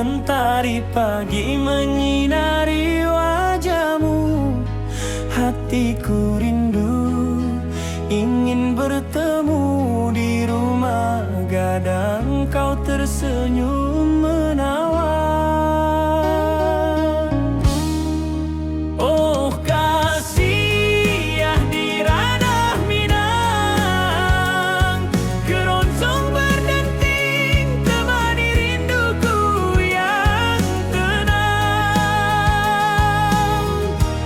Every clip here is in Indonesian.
Mentari pagi menyinari wajahmu. Hatiku rindu ingin bertemu di rumah gadang. Kau tersenyum menawan. Oh kasih ya di ranah Minang, keroncong berdenting temani rinduku yang tenang.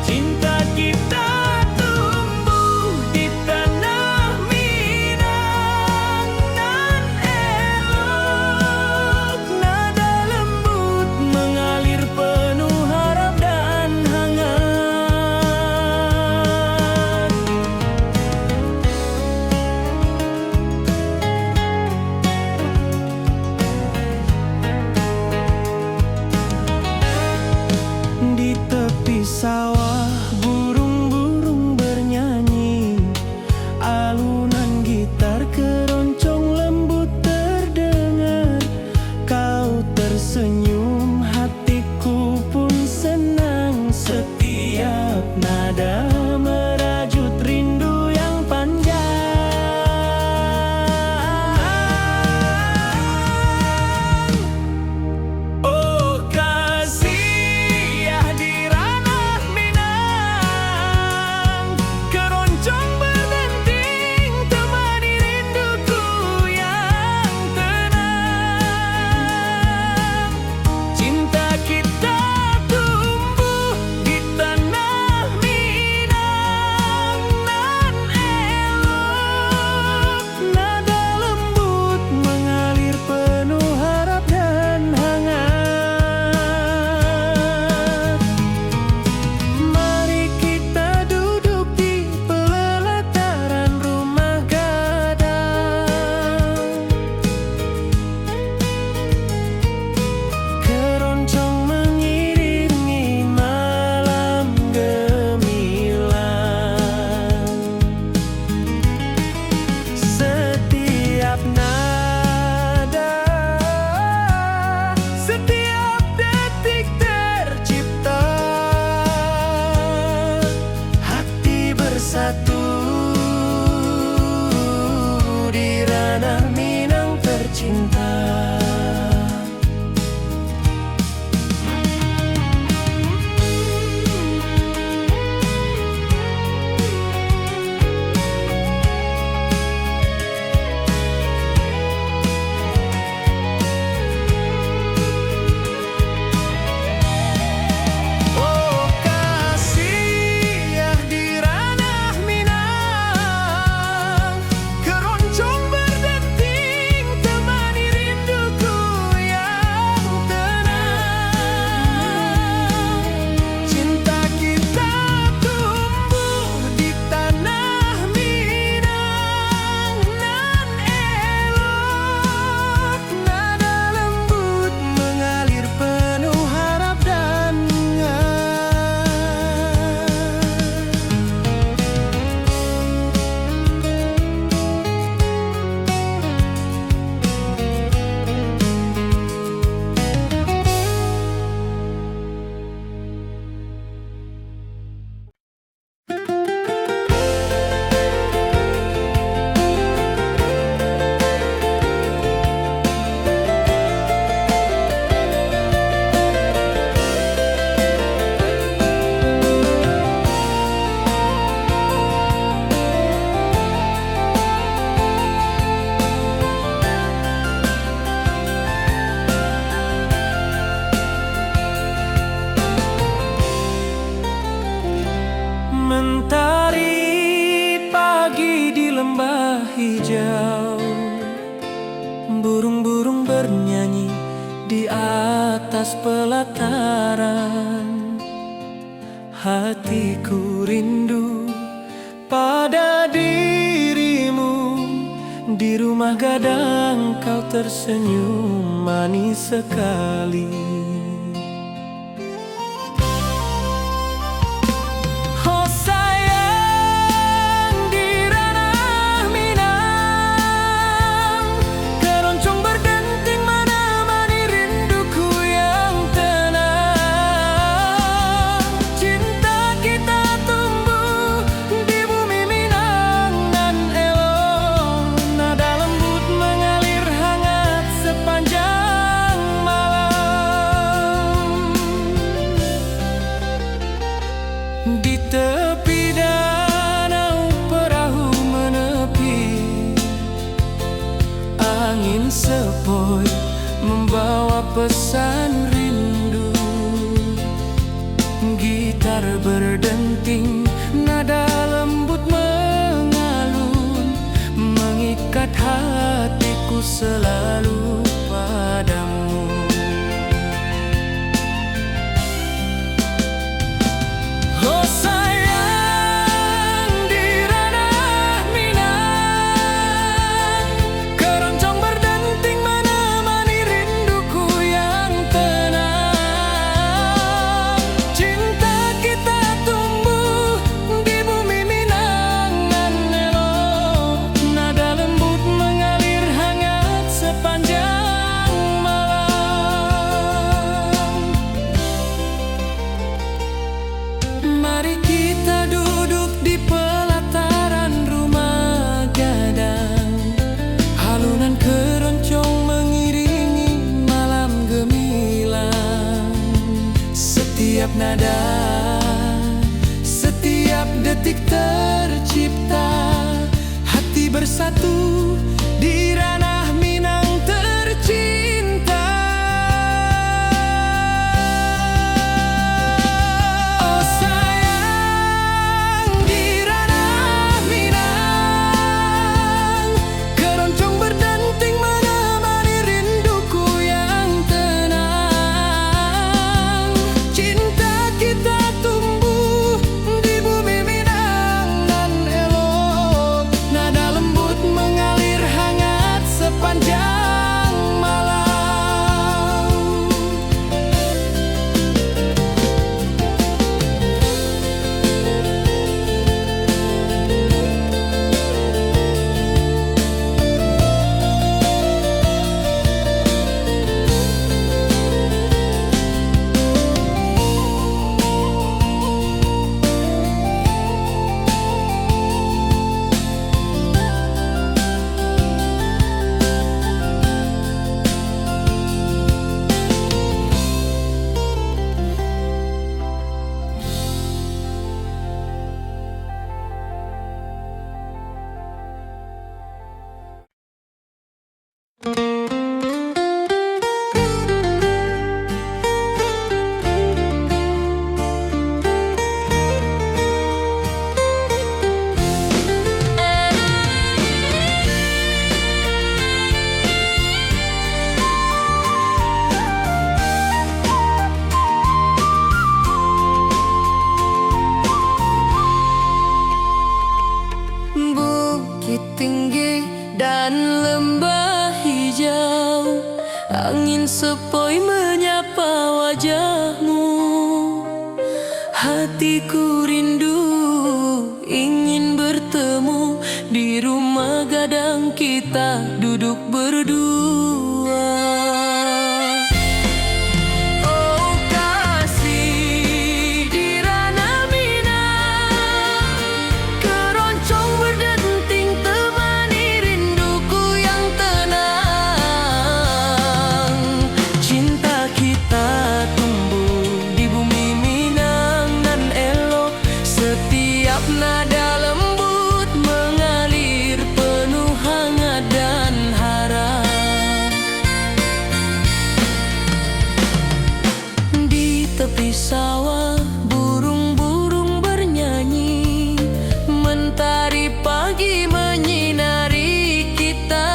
Cinta kita tumbuh di tanah Minang, nan elok nada lembut mengalir penuh harap dan hangat. Di tepi sawah burung-burung bernyanyi, alunan gitar keroncong lembut terdengar. Kau tersenyum, hatiku pun senang. Setiap nada merajut rindu yang panjang. Oh kasih ya di ranah Minang, keroncong berdenting temani rinduku yang tenang. Cinta kita tumbuh di tanah Minang, nan elok nada lembut mengalir penuh harap dan hangat. Mari kita duduk di pelataran rumah gadang. Keroncong mengiringi malam gemilang. Setiap nada, setiap detik tercipta. Hati bersatu di ranah Minang tercinta. Oh kasih ya di ranah Minang, keroncong berdenting temani rinduku yang tenang. Cinta kita tumbuh di tanah Minang, nan elok nada lembut mengalir penuh harap dan mentari pagi di lembah hijau. Burung-burung bernyanyi di atas pelataran. Hatiku rindu pada dirimu. Di rumah gadang kau tersenyum manis sekali. Oh sayang di ranah Minang, keroncong berdenting menemani rinduku yang pesan rindu. Gitar berdenting, nada lembut mengalun, mengikat hatiku selalu padamu. Oh sayang, di ranah Minang, keroncong berdenting menemani rinduku yang tenang. Cinta kita tumbuh di bumi Minang nan elok, nada lembut mengalir hangat sepanjang malam. Mari kita duduk di pelataran rumah gadang, alunan keroncong mengiringi malam gemilang. Setiap nada, setiap detik tercipta, hati bersatu di ranah Minang tercinta. Oh sayang, di ranah Minang, keroncong berdenting menemani rinduku yang tenang. Cinta kita tumbuh di bumi Minang nan elok, nada lembut mengalir hangat sepanjang malam. Bukit tinggi dan lembah hijau, angin sepoi menyapa wajahmu. Hatiku rindu ingin bertemu di rumah gadang, kita duduk berdua. Oh kasih, di ranah Minang, keroncong berdenting temani rinduku yang tenang. Cinta kita tumbuh di bumi Minang nan elok, setiap nada lembut mengalir penuh hangat dan harap. Di tepi sawah burung-burung bernyanyi, mentari pagi menyinari kita.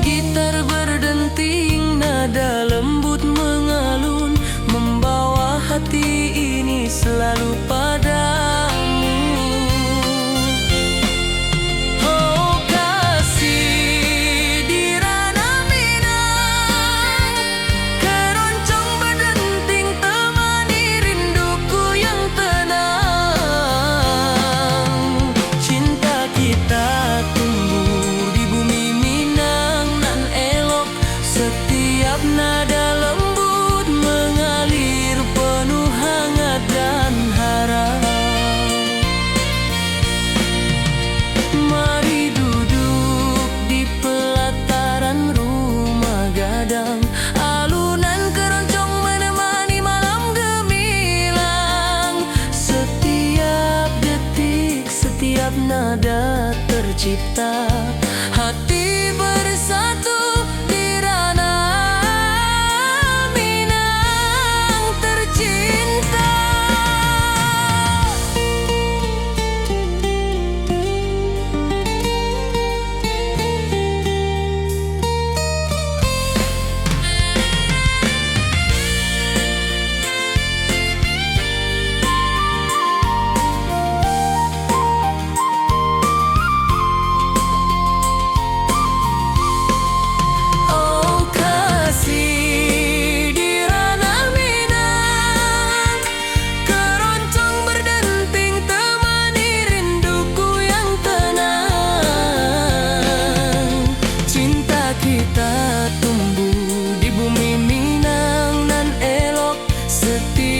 Gitar berdenting, nada lembut mengalun, membawa hati ini selalu padamu. Oh kasih, di ranah Minang, keroncong berdenting temani rinduku yang tenang. Cinta kita tumbuh di bumi Minang nan elok, setiap nada lembut mengalir penuh hangat dan harap. Mari duduk di pelataran rumah gadang, alunan keroncong menemani malam gemilang. Setiap detik, setiap nada tercipta, hati bersatu di ranah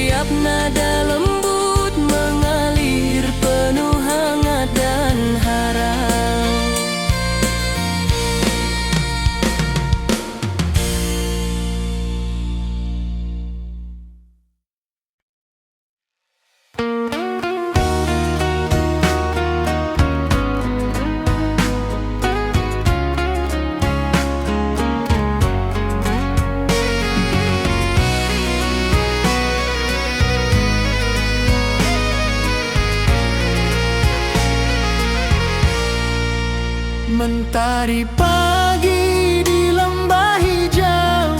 Setiap nada lembut mengalir penuh hangat dan harap. Mentari pagi di lembah hijau,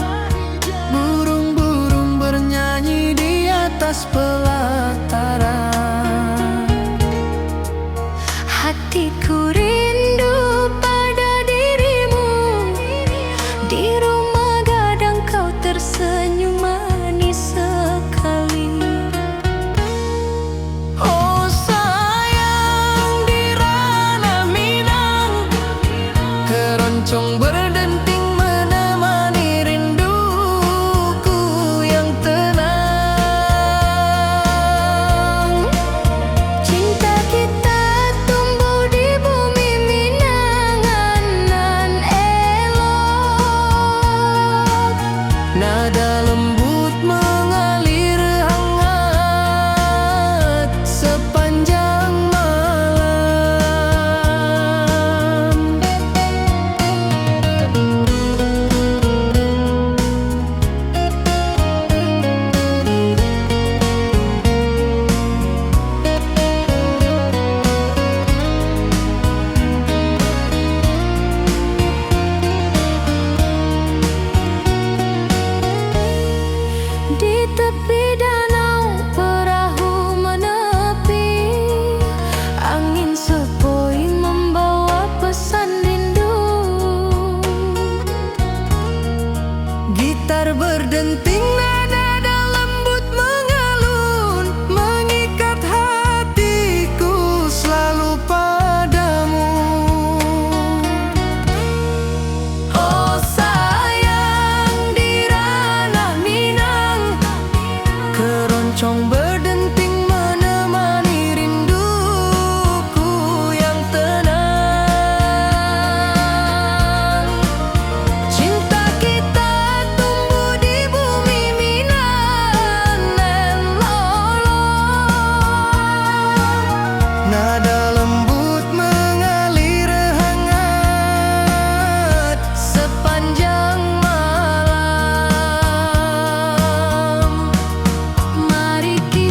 burung-burung bernyanyi di atas pelataran. Hatiku rindu pada dirimu, di rumah gadang kau tersenyum manis sekali. Oh sayang, di ranah Minang keroncong berdenting menemani rinduku yang tenang. Cinta kita tumbuh di bumi Minang nan elok. Nada lembut mengalir hangat sepanjang malam. Di tepi danau perahu menepi, angin sepoi membawa pesan rindu. Gitar berdenting, nada lembut mengalun, mengikat hatiku selalu padamu. Oh sayang, di ranah Minang keroncong berdenting menemani rinduku yang tenang. Cinta kita tumbuh di bumi Minang nan lolong. Nada lembut mengalir hangat sepanjang malam. Mari kita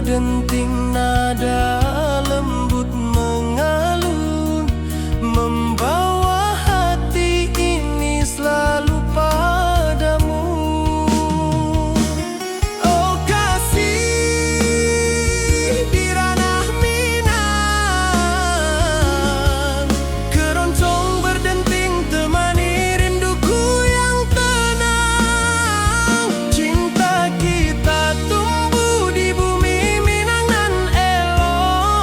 berdenting, nada lembut mengalun, membawa hati ini selalu padamu. Oh kasih di ranah Minang, keroncong berdenting temani rinduku yang tenang. Cinta kita tumbuh di bumi Minang nan elok.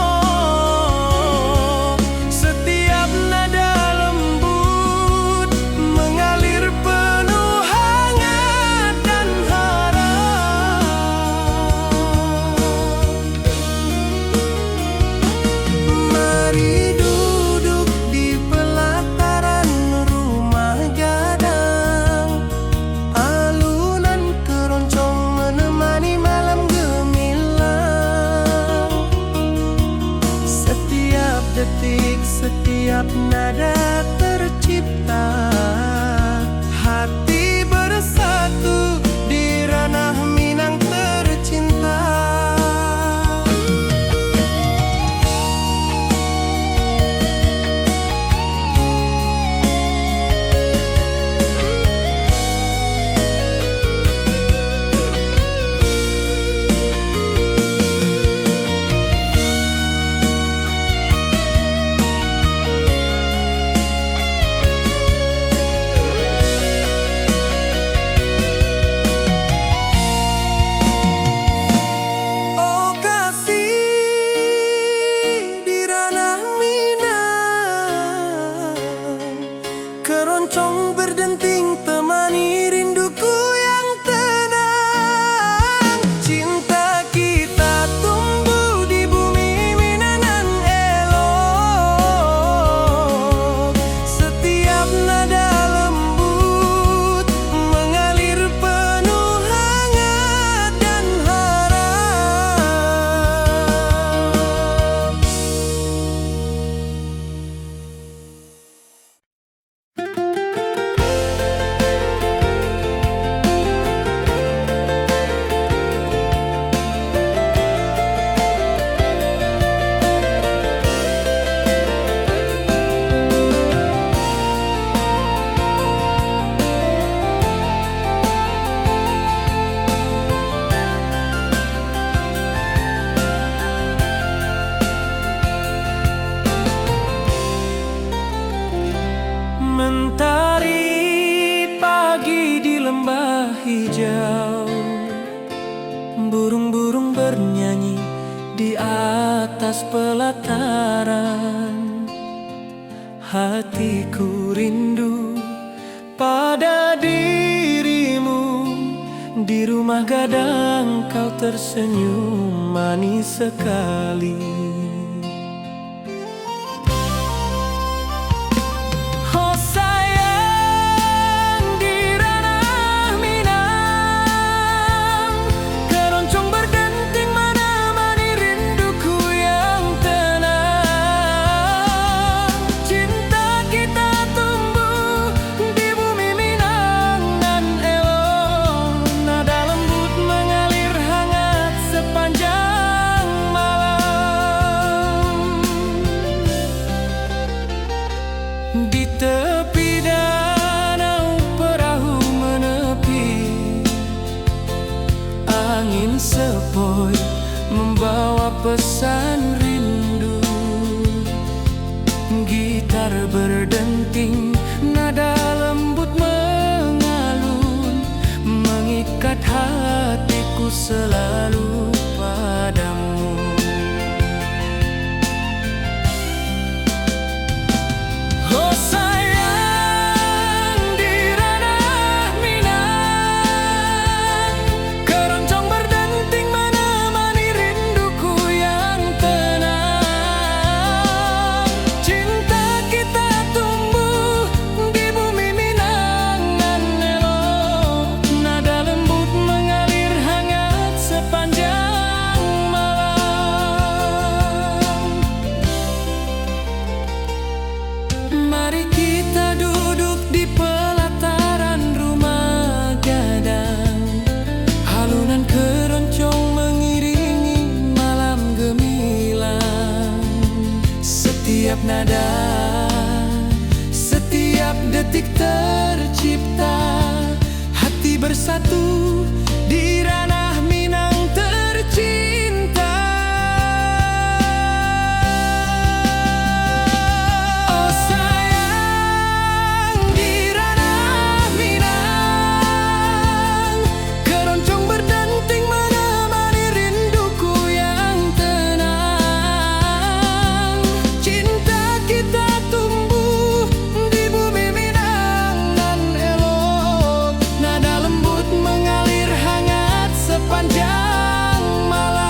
Setiap nada lembut mengalir penuh hangat dan harap. Mari duduk di pelataran rumah gadang, alunan keroncong menemani malam gemilang. Setiap detik, setiap nada tercipta, hati bersatu di ranah Minang tercinta. Oh kasih di ranah Minang, keroncong berdenting temani rinduku yang tenang. Cinta kita tumbuh di bumi Minang nan elok. Setiap nada lembut mengalir penuh hangat dan harap. Mentari pagi di lembah hijau, burung-burung bernyanyi di atas pelataran. Hatiku rindu pada dirimu, di rumah gadang kau tersenyum manis sekali. Oh sayang di ranah Minang, keroncong berdenting menemani rinduku yang tenang. Cinta kita tumbuh di bumi Minang nan elok. Nada lembut mengalir hangat sepanjang malam. Di tepi danau perahu menepi, angin sepoi membawa pesan rindu. Gitar berdenting, nada lembut mengalun, mengikat hatiku selalu padamu. Oh sayang di ranah Minang, keroncong berdenting menemani rinduku yang tenang. Cinta kita tumbuh di bumi Minang nan elok. Nada lembut mengalir hangat sepanjang bersatu di ranah Minang tercinta. Oh sayang, di ranah Minang keroncong berdenting menemani rinduku yang tenang. Cinta kita tumbuh di bumi Minang dan elok, nada lembut mengalir hangat sepanjang malam.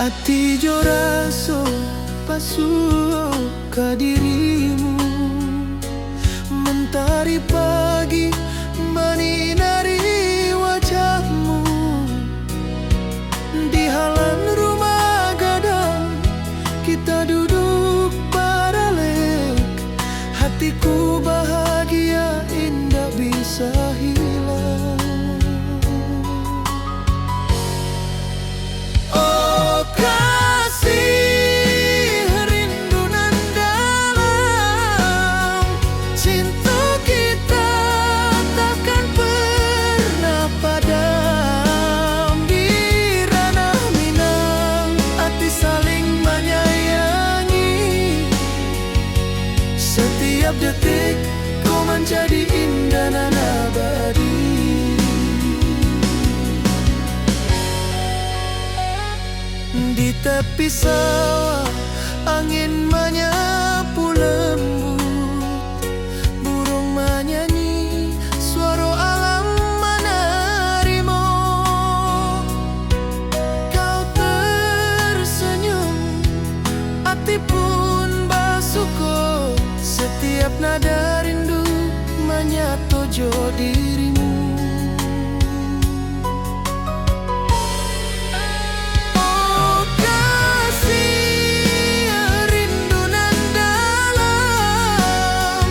Ati jo raso pasuo ka dirimu, mentari pagi menyinari wajahmu. Di halaman rumah gadang kita duduk paralek, hatiku bahagia indah bisa hilang. Oh kasih, rindu nan dalam, cinta kita takkan pernah padam. Di ranah Minang hati saling menyayangi, setiap detik kau menjadi indah dan abadi. Di tepi sawah angin menyapu lembut, burung menyanyi, suara alam menarimo. Kau tersenyum, hati pun bersyukur, setiap nada rindu menyatu jo dirimu. Oh kasih, rindu nan dalam,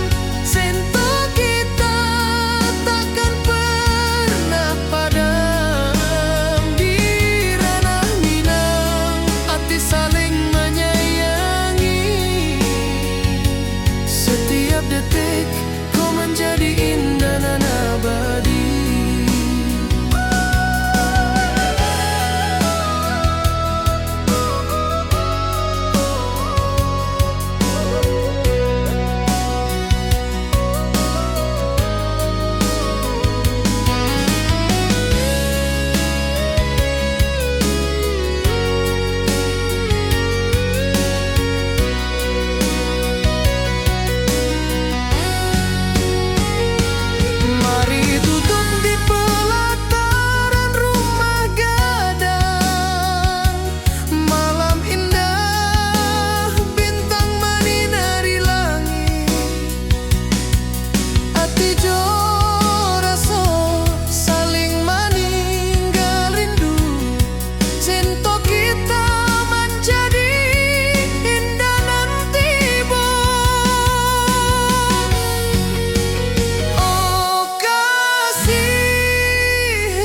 cinta kita takkan pernah padam. Di ranah Minang hati saling menyayangi, setiap detik kau menjadi indah dan abadi. Mari duduk di pelataran rumah gadang, malam indah bintang menyinari langit. Hati jo raso saling meninggal rindu, cinta kita menjadi indah nanti bo. Oh kasih,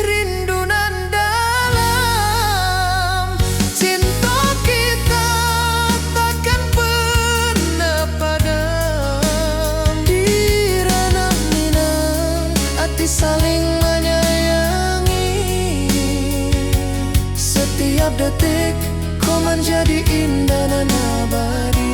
rindu nan dalam, cinta kita takkan pernah padam. Di ranah Minang hati saling menyayangi, setiap detik kau menjadi indah dan abadi.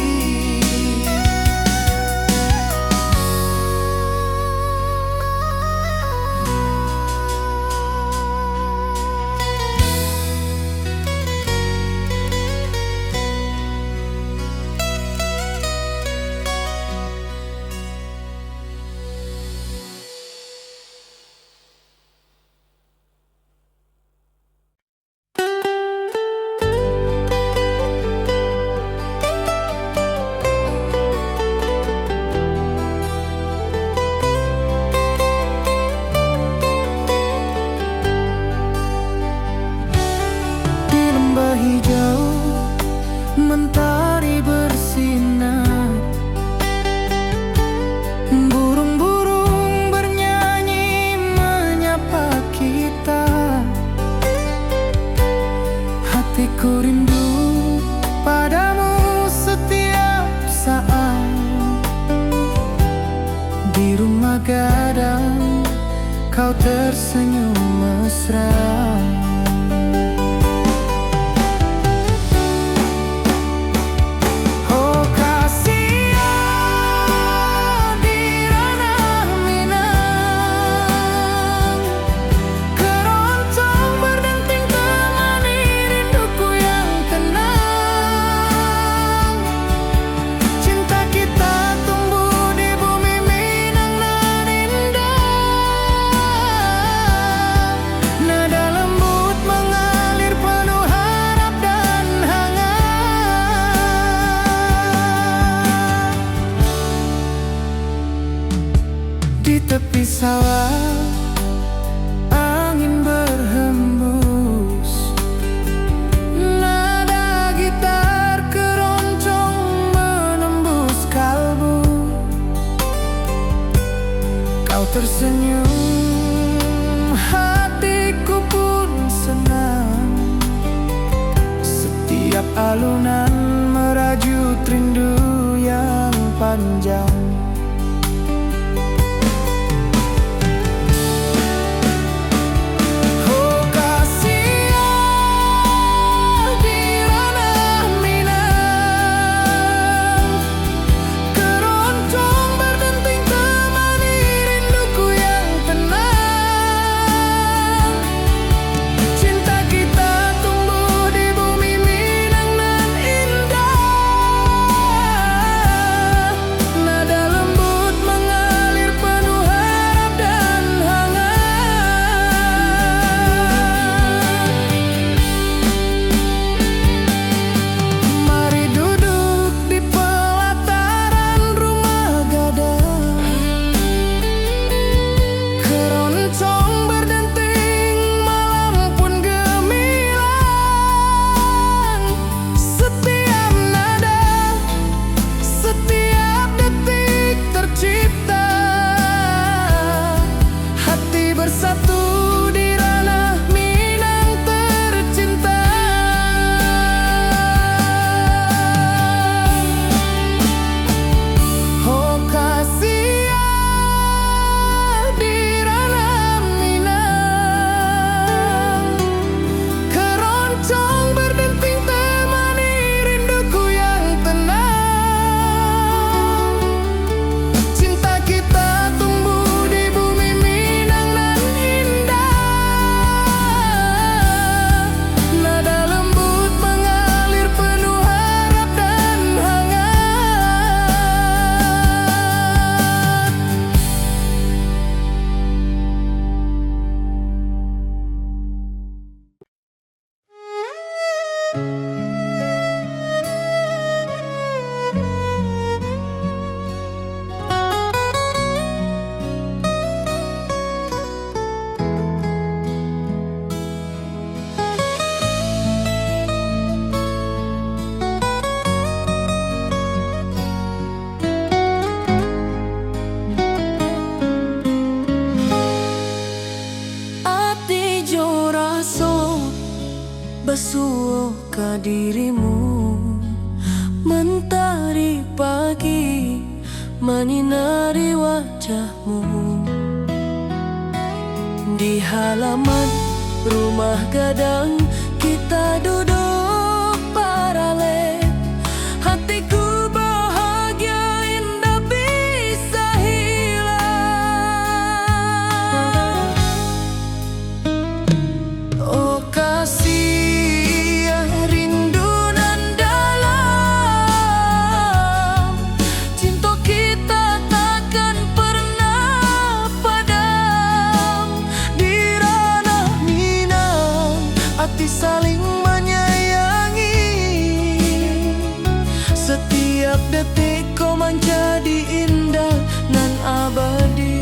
Di lembah hijau mentari bersinar, burung-burung bernyanyi menyapa kita. Hatiku rindu padamu setiap saat. Di rumah gadang kau tersenyum mesra. Oh kasih, di ranah Minang keroncong berdenting temani rinduku yang tenang. Cinta kita tumbuh di bumi Minang nan indah, nada lembut tepi sawah, angin berhembus, nada gitar keroncong menembus kalbu. Kau tersenyum, hatiku pun senang. Setiap alunan merajut rindu yang panjang. Oh Kasia di ranah Minang, keroncong berdenting temani rinduku yang tenang. Cinta kita tumbuh di bumi Minang nan indah. Nada lembut mengalir penuh harap dan hangat. Mari duduk di pelataran rumah gadang, keroncong berdenting, malam pun gemilang. Setiap nada, setiap detik tercipta, hati bersatu di ranah Minang tercinta. Oh Kasia di ranah Minang, keroncong berdenting temani rinduku yang tenang. Cinta kita tumbuh di bumi Minang nan indah. Nada lembut mengalir penuh harap dan hangat. Ati jo raso basuh ke dirimu, mentari pagi menyinari wajahmu. Di halaman rumah gadang kita duduk paralel. Hatiku bahagia indah bisa hilang. Oh Kasia rindu nan dalam, cinta kita takkan pernah padam. Di ranah Minang hati saling menyayangi. Setiap detik kau menjadi indah nan abadi.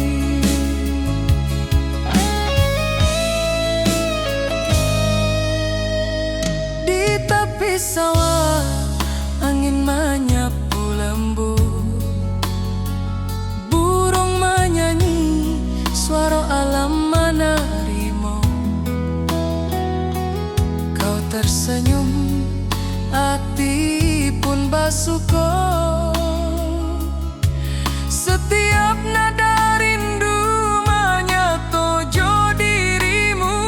Di tepi sawah angin menyapu lembut, burung menyanyi, suara alam menerimu. Kau tersenyum, hati pun bersyukur. Setiap nada rindu menyatu jo dirimu.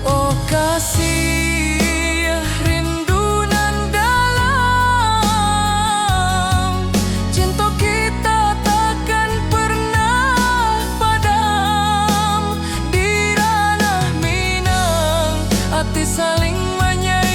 Oh Kasia rindu nan dalam, cinta kita takkan pernah padam. Di ranah Minang hati saling menyayangi.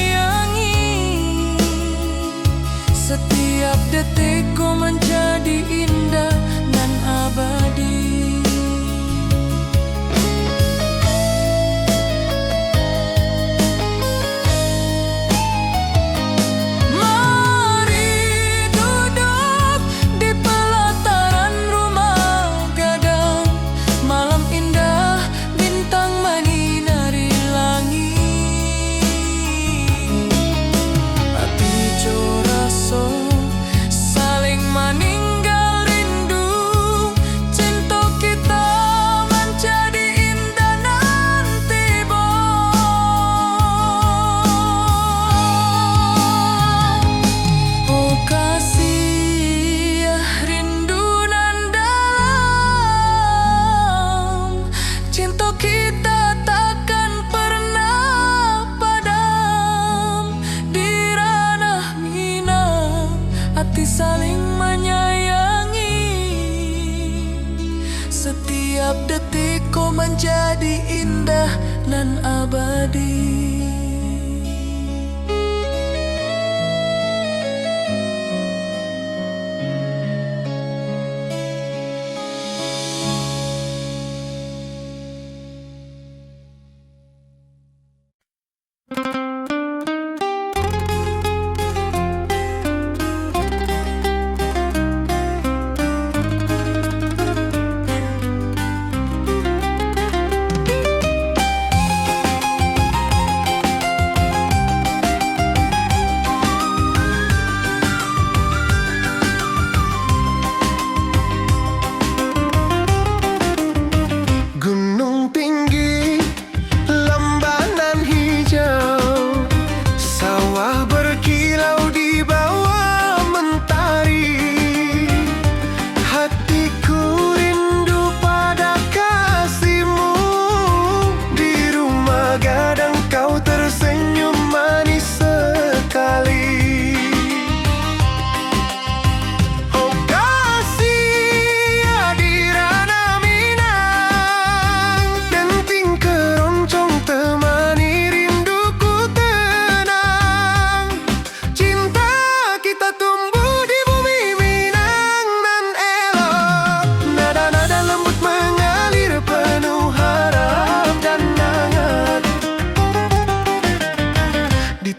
abadi.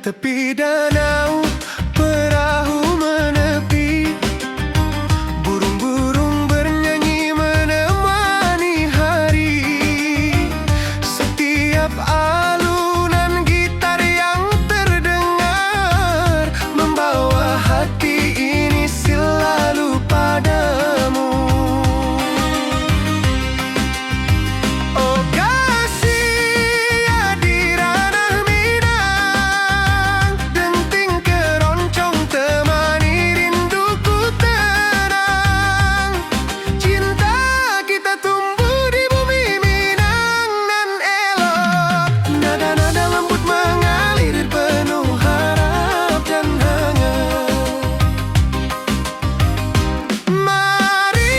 Tepi danau perahu menepi, burung-burung bernyanyi menemani hari. Setiap alunan gitar yang terdengar membawa hati ini selalu padamu. Oh kasih di ranah Minang, denting keroncong temani rinduku tenang. Cinta kita tumbuh di bumi Minang nan elok. Nada-nada lembut mengalir penuh harap dan hangat. Mari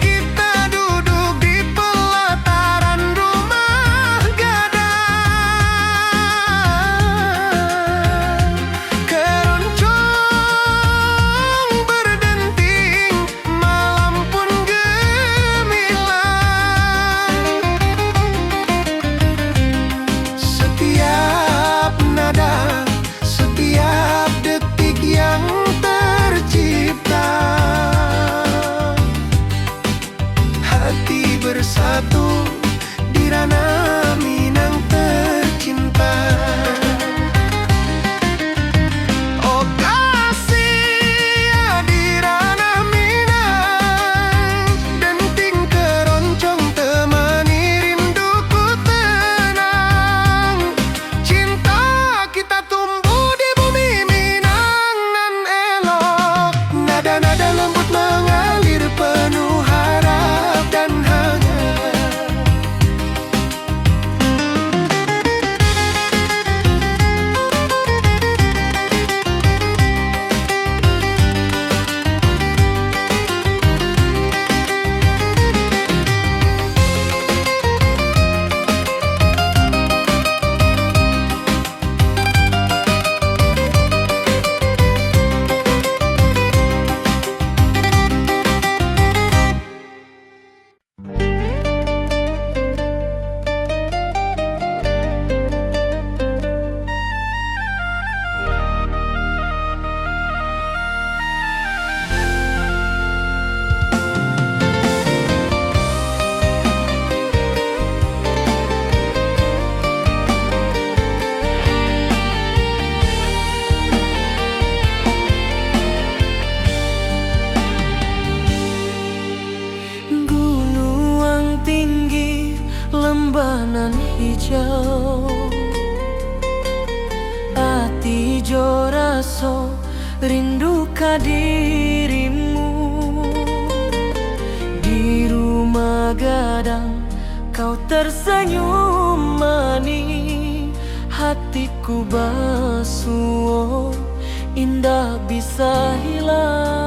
kita duduk di pelataran rumah gadang. Keroncong berdenting, malam pun gemilang. Setiap nada, setiap detik yang tercipta, hati bersatu di ranah Minang tercinta. Oh kasih di ranah Minang, denting keroncong temani rinduku tenang. Cinta kita tumbuh di bumi Minang nan elok. Nada-nada lembut mengalir penuh harap dan hangat. Gunung tinggi, lembanan hijau, hati jo raso rindu ka dirimu. Di rumah gadang kau tersenyum manis, hatiku basuh indah bisa hilang.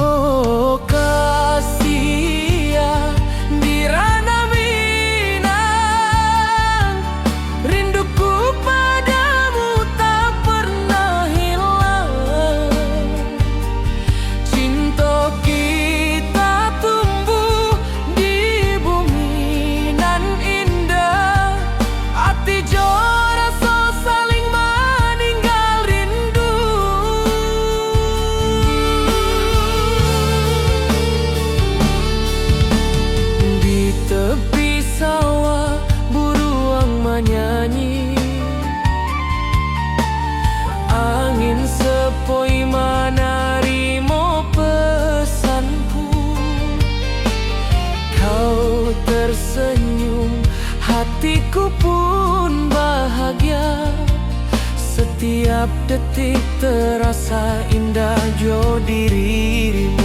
Oh kasih hatiku pun bahagia. Setiap detik terasa indah jo dirimu.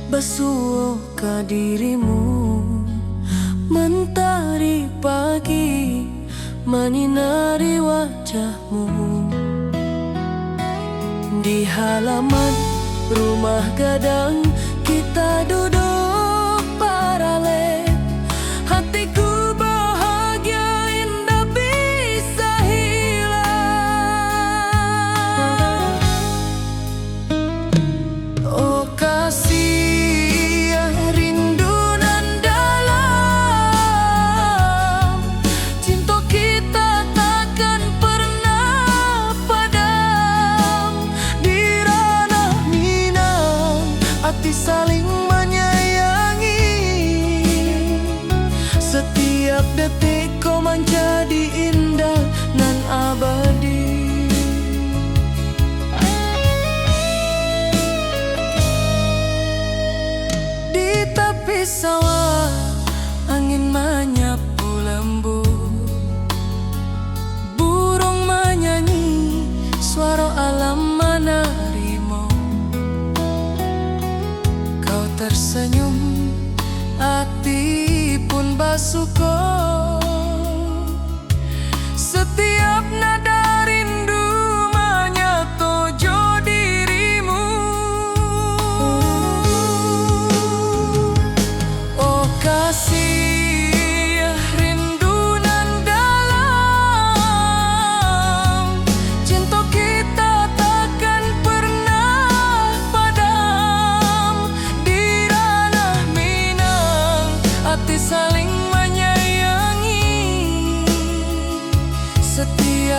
Basuh ke dirimu, mentari pagi menyinari wajahmu. Di halaman rumah gadang kita duduk paralel. Hatiku bahagia indah bisa hilang. Oh kasih saling menyayangi.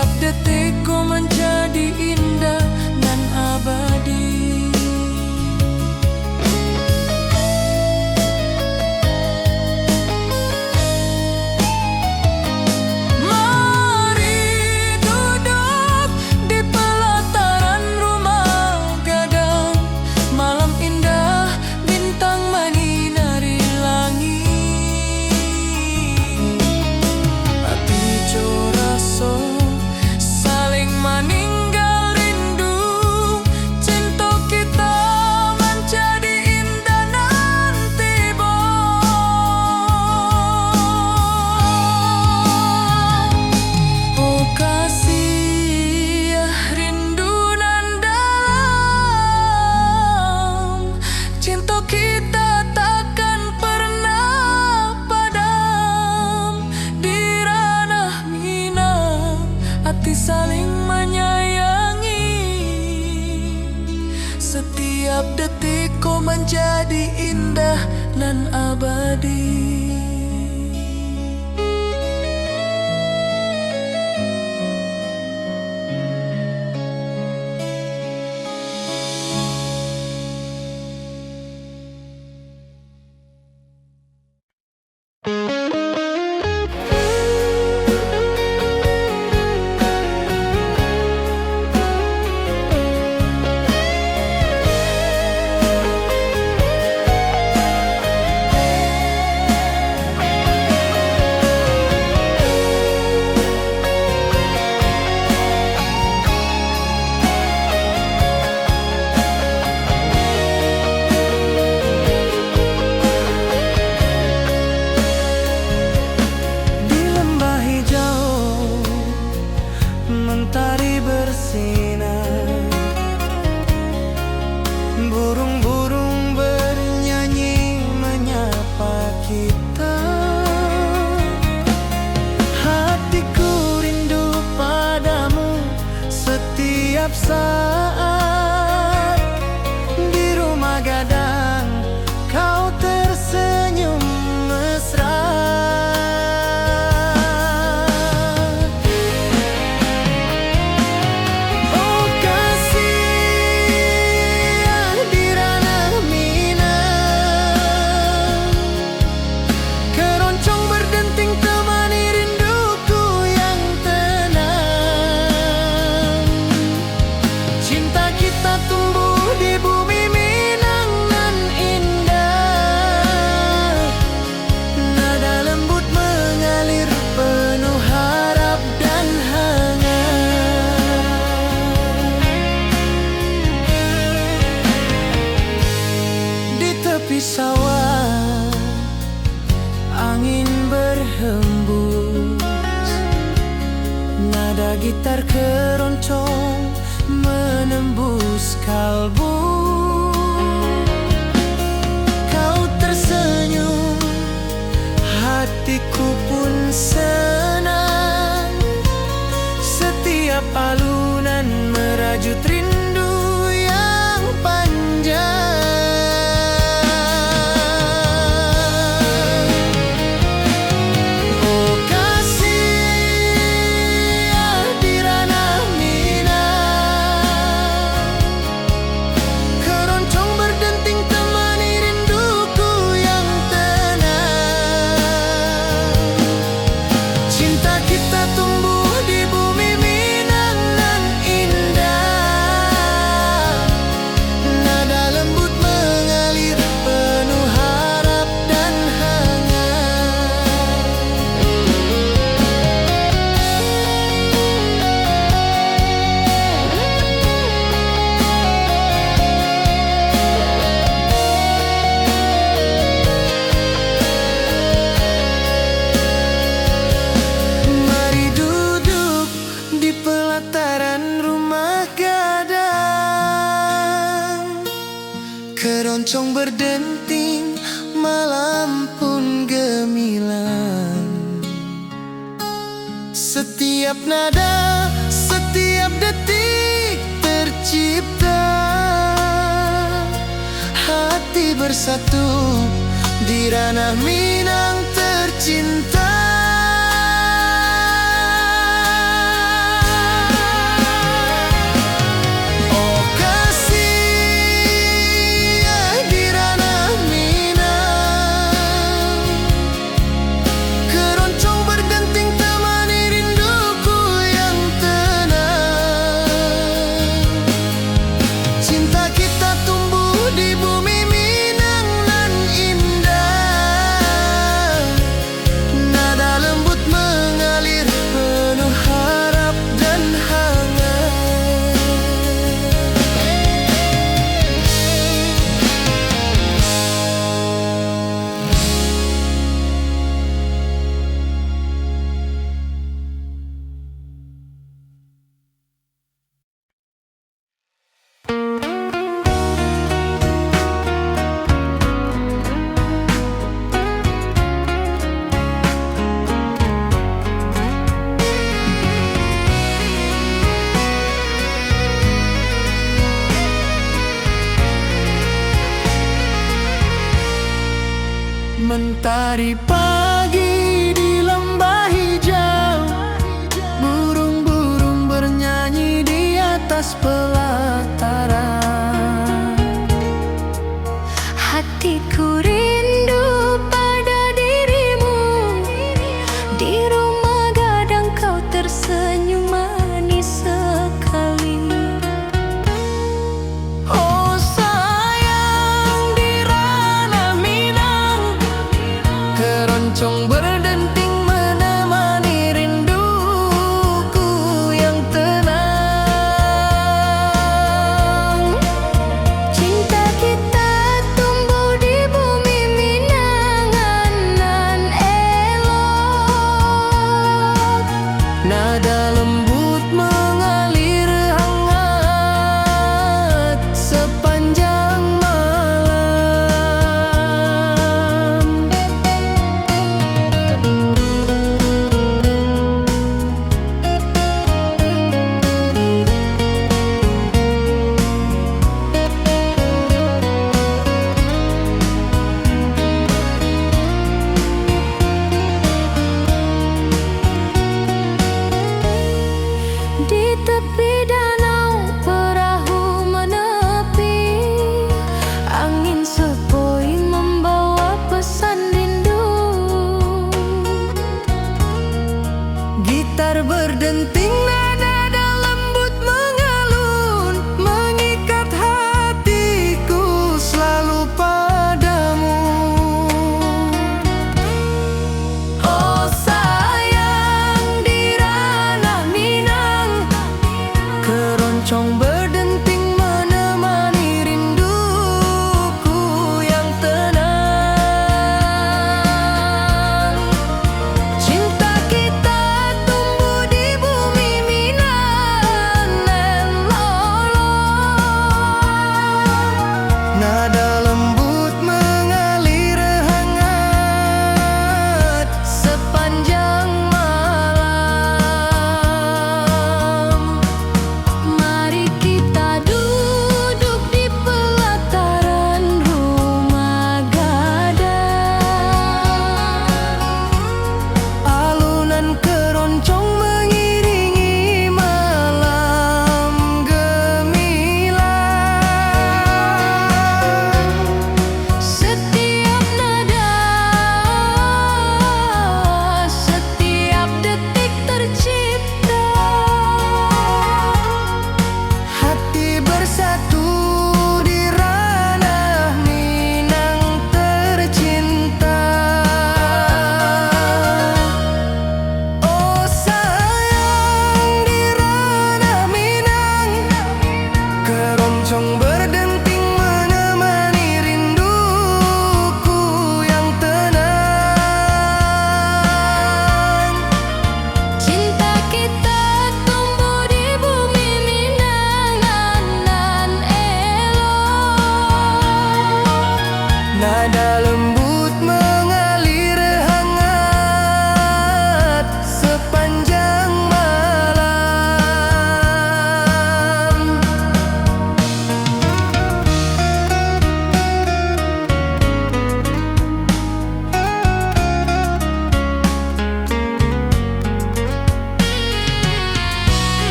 Setiap detikku menjadi indah dan abadi. Saling menyayangi. Setiap detikku menjadi indah dan abadi. Mentari bersinar, burung-burung bernyanyi menyapa kita. Hatiku rindu padamu setiap saat. Di rumah gadang kau tersenyum mesra. Sawah angin berhembus, nada gitar keroncong menembus kalbu. Kau tersenyum, hatiku pun senang. Setiap alunan merajut rindu yang panjang. Keroncong berdenting, malam pun gemilang. Setiap nada, setiap detik tercipta. Hati bersatu di ranah Minang tercinta. Hari pagi di lembah hijau, burung-burung bernyanyi di atas pelataran. Hatiku rindu pada dirimu, di rumah gadang kau tersenyum manis sekali. Oh sayang, di ranah Minang, keroncong berdenting menemani rinduku yang tenang.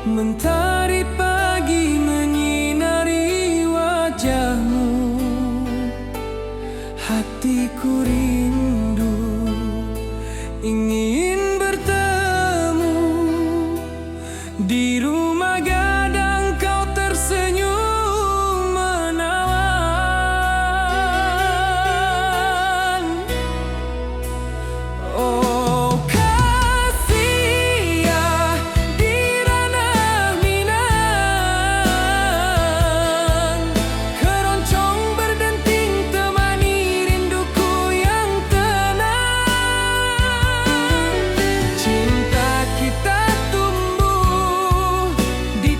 Mentari pagi menyinari wajahmu, hatiku rindu ingin bertemu. Di rumah gadang kau tersenyum menawan. Oh kasih ya di ranah Minang, keroncong berdenting temani rinduku yang tenang. Cinta kita tumbuh di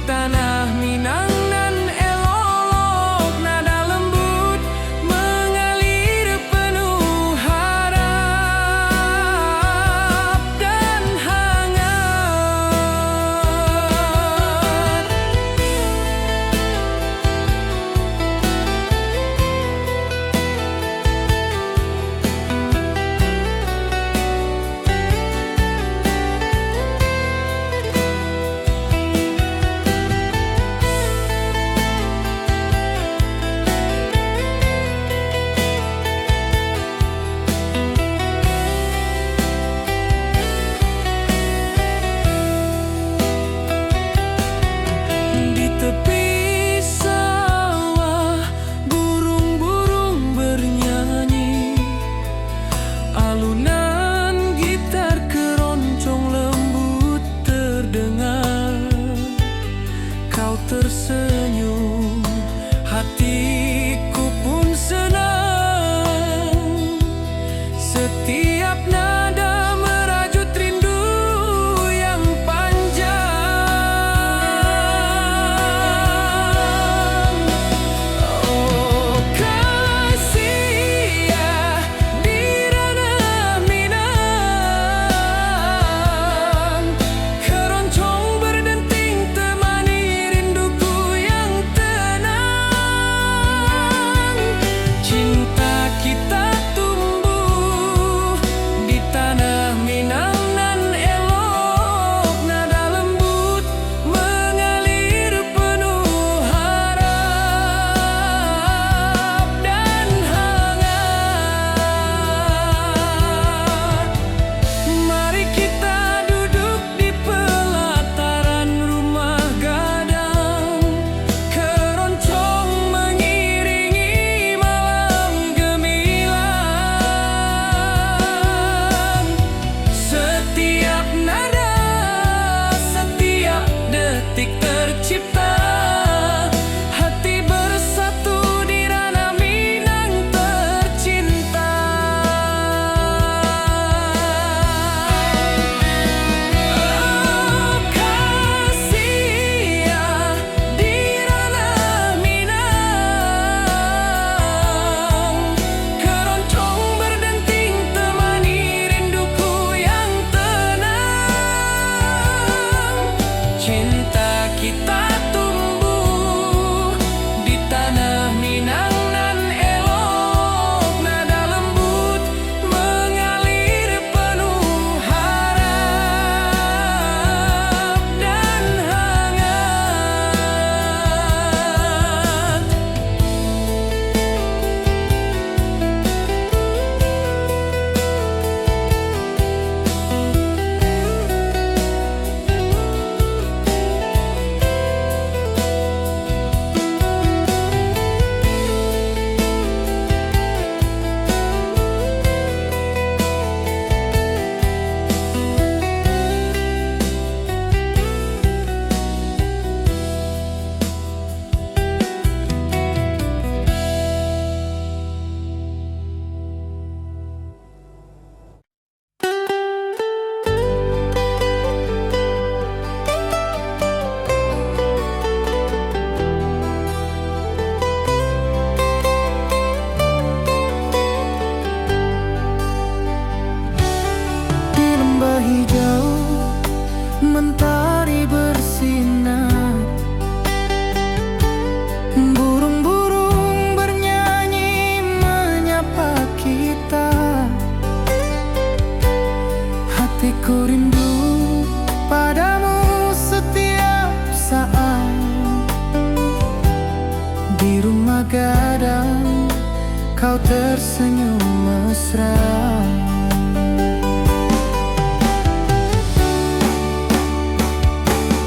mesra.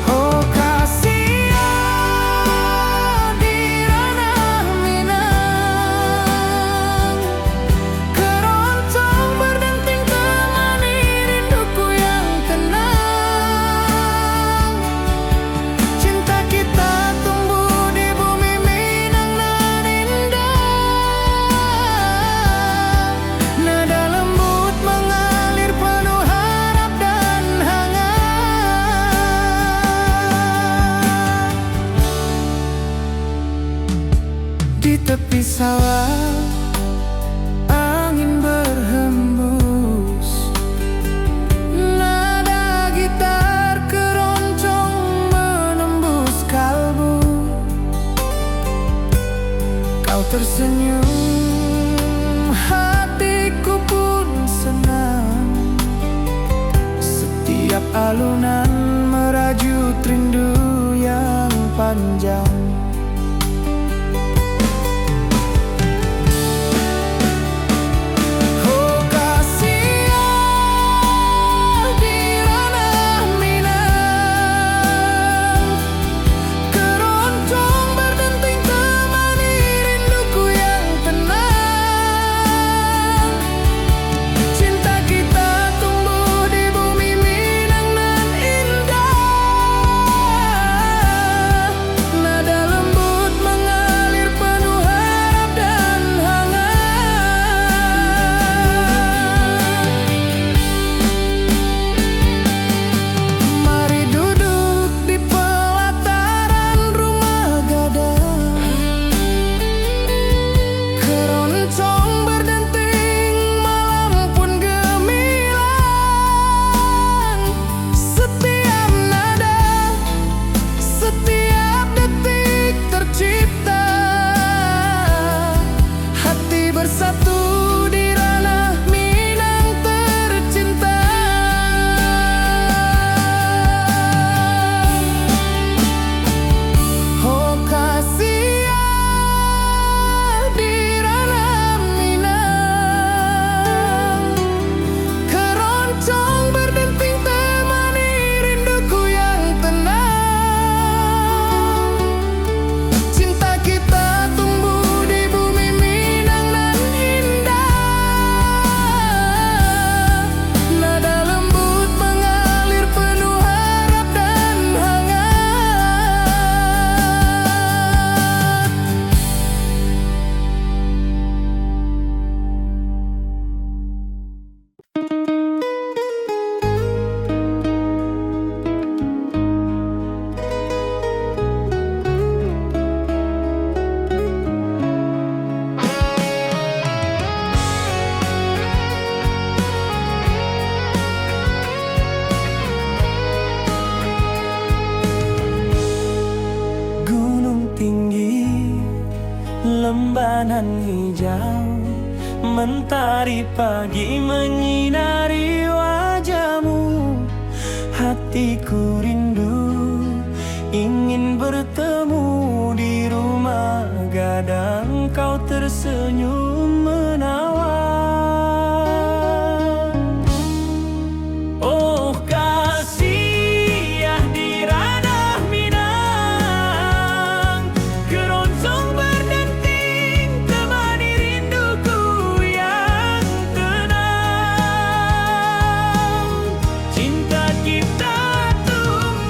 Oh kasihan di ranah Minang, keroncong berdenting temani rinduku yang tenang. Cinta kita tumbuh di bumi Minang nan indah. Nada lembut mengalir penuh harap dan hangat. Di tepi sawah angin berhembus, nada gitar keroncong menembus kalbu. Kau tersenyum, hatiku pun senang. Setiap alunan merajut rindu yang panjang. Oh kasihan di ranah Minang, keroncong berdenting temani rinduku yang tenang. Cinta kita tumbuh di bumi Minang nan indah. Nada lembut mengalir penuh harap dan hangat. Mari duduk di pelataran rumah gadang, keroncong berdenting malam pun gemilang. Setiap nada, setiap detik tercipta, hati bersatu di ranah Minang tercinta. Oh kasihan di ranah Minang, keroncong berdenting temani rinduku yang tenang. Cinta kita tumbuh di bumi Minang nan indah. Nada lembut mengalir penuh harap dan hangat. Gunung tinggi, lembanan hijau, mentari pagi menyinari wajahmu. Hatiku rindu ingin bertemu di rumah gadang. Kau tersenyum menawan. Oh kasihan di ranah Minang, keroncong berdenting temani rinduku yang tenang. Cinta kita tumbuh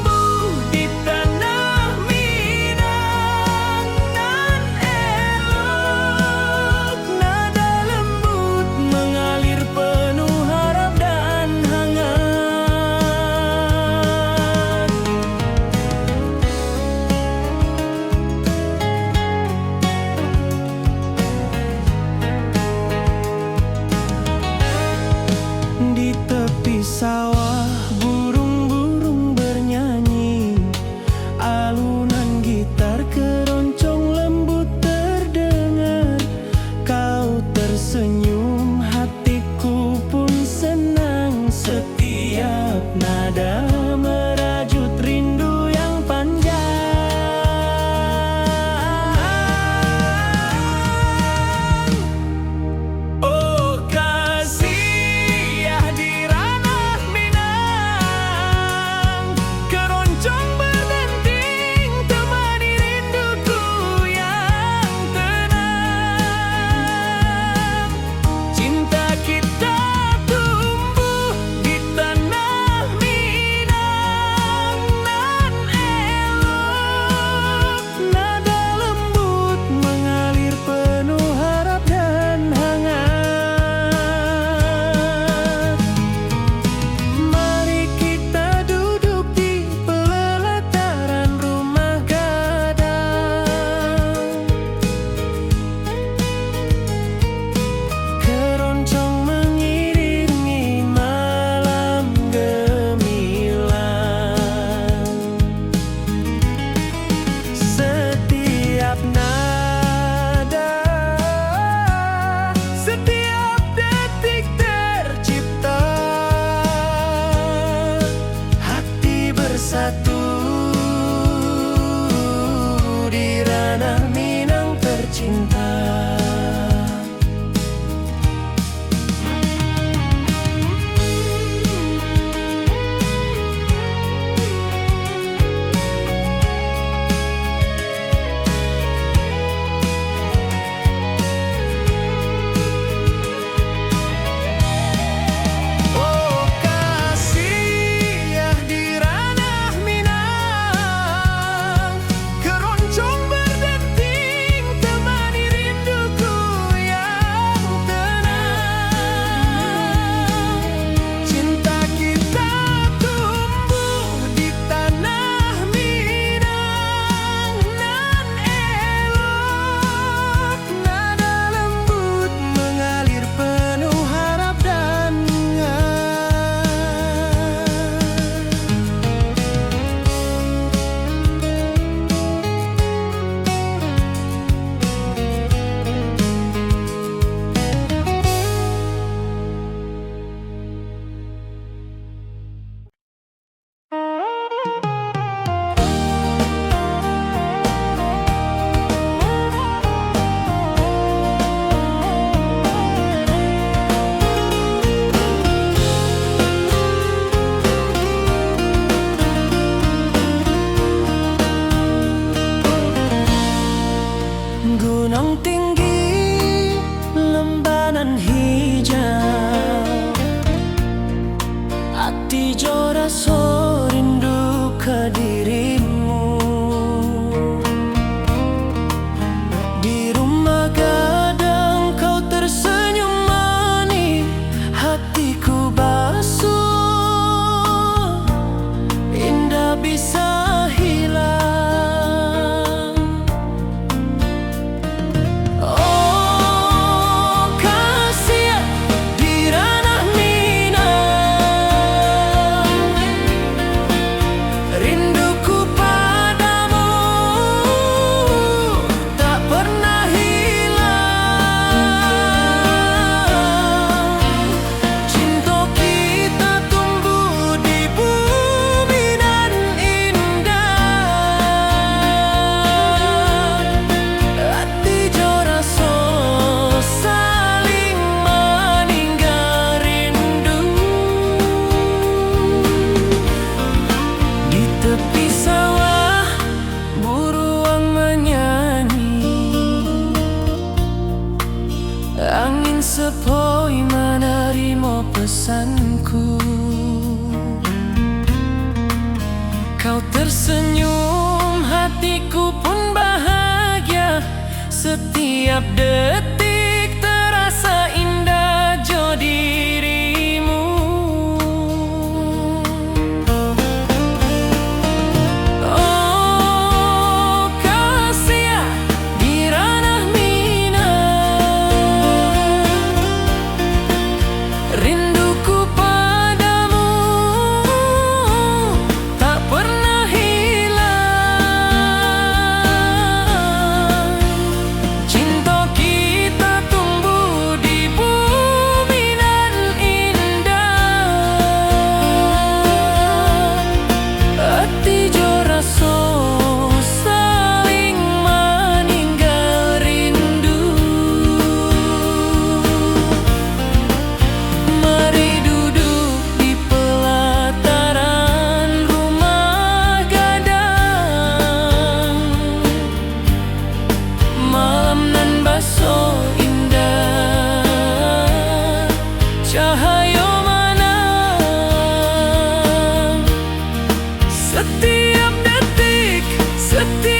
tersenyum, hatiku pun bahagia. Setiap detik terasa indah jo dirimu. Oh kasih di ranah minang, rinduku padamu tak pernah hilang. Cinta kita tumbuh di bumi nan indah. Hati jo raso saling meninggal rindu. Mari duduk di pelataran rumah gadang. Malam nan baso indah, cahaya mana setiap detik, setiap